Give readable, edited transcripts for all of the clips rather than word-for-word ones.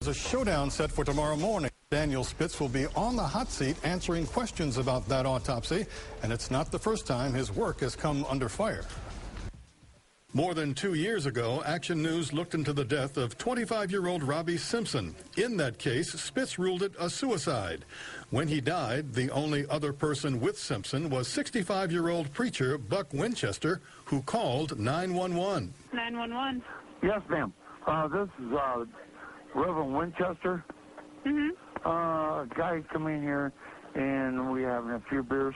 There's a showdown set for tomorrow morning. Daniel Spitz will be on the hot seat answering questions about that autopsy, and it's not the first time his work has come under fire. More than 2 years ago, Action News looked into the death of 25-year-old Robbie Simpson. In that case, Spitz ruled it a suicide. When he died, the only other person with Simpson was 65-year-old preacher Buck Winchester, who called 911. 911. Yes, ma'am. This is Reverend Winchester. Guy come in here, and we having a few beers,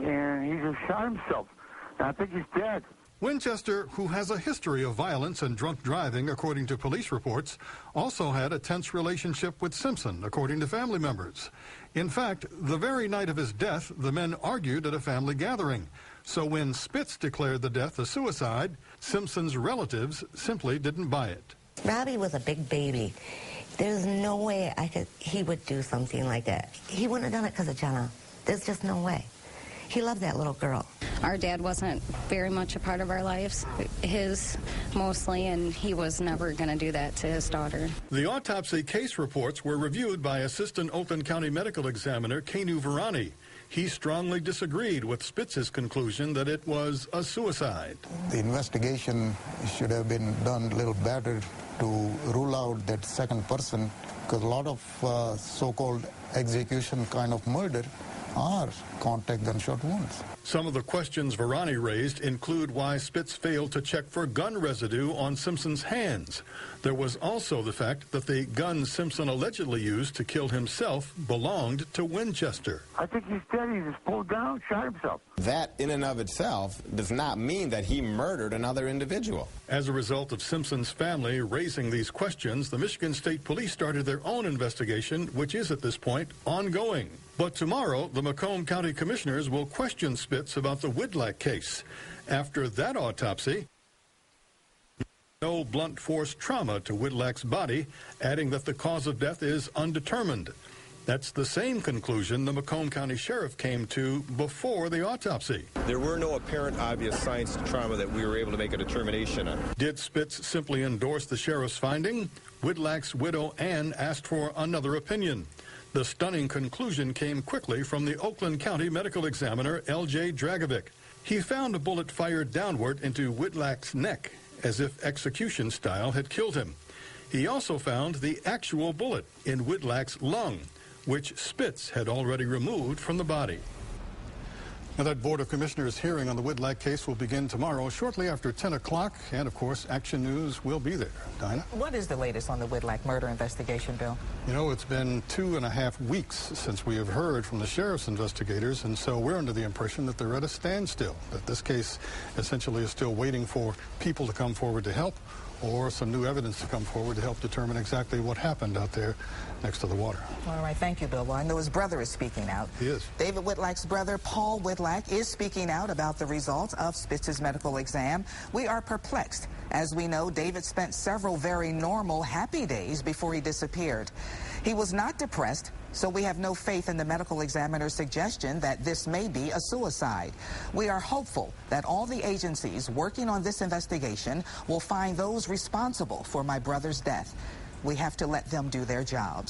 and he just shot himself. And I think he's dead. Winchester, who has a history of violence and drunk driving, according to police reports, also had a tense relationship with Simpson, according to family members. In fact, the very night of his death, the men argued at a family gathering. So when Spitz declared the death a suicide, Simpson's relatives simply didn't buy it. Robbie was a big baby. There's no way he would do something like that. He wouldn't have done it because of Jenna. There's just no way. He loved that little girl. Our dad wasn't very much a part of our lives, his mostly, and he was never going to do that to his daughter. The autopsy case reports were reviewed by Assistant Oakland County Medical Examiner Kanu Virani. He strongly disagreed with Spitz's conclusion that it was a suicide. The investigation should have been done a little better to rule out that second person, because a lot of so-called execution kind of murder are contact gunshot wounds. Some of the questions Virani raised include why Spitz failed to check for gun residue on Simpson's hands. There was also the fact that the gun Simpson allegedly used to kill himself belonged to Winchester. I think he's dead. He just pulled down, shot himself. That in and of itself does not mean that he murdered another individual. As a result of Simpson's family raising these questions, the Michigan State Police started their own investigation, which is at this point ongoing. But tomorrow, the Macomb County Commissioners will question Spitz about the Widlak case. After that autopsy, no blunt force trauma to Widlak's body, adding that the cause of death is undetermined. That's the same conclusion the Macomb County Sheriff came to before the autopsy. There were no apparent obvious signs to trauma that we were able to make a determination on. Did Spitz simply endorse the sheriff's finding? Widlak's widow, Ann, asked for another opinion. The stunning conclusion came quickly from the Oakland County Medical Examiner, L.J. Dragovic. He found a bullet fired downward into Widlak's neck, as if execution style had killed him. He also found the actual bullet in Widlak's lung, which Spitz had already removed from the body. Now, that Board of Commissioners hearing on the Widlak case will begin tomorrow shortly after 10 o'clock, and of course, Action News will be there. Dinah? What is the latest on the Widlak murder investigation, Bill? You know, it's been 2.5 weeks since we have heard from the sheriff's investigators, and so we're under the impression that they're at a standstill, that this case essentially is still waiting for people to come forward to help, or some new evidence to come forward to help determine exactly what happened out there next to the water. All right, thank you, Bill. Well, I know his brother is speaking out. He is. David Widlak's brother, Paul Widlak, is speaking out about the results of Spitz's medical exam. We are perplexed. As we know, David spent several very normal, happy days before he disappeared. He was not depressed, so we have no faith in the medical examiner's suggestion that this may be a suicide. We are hopeful that all the agencies working on this investigation will find those responsible for my brother's death. We have to let them do their jobs.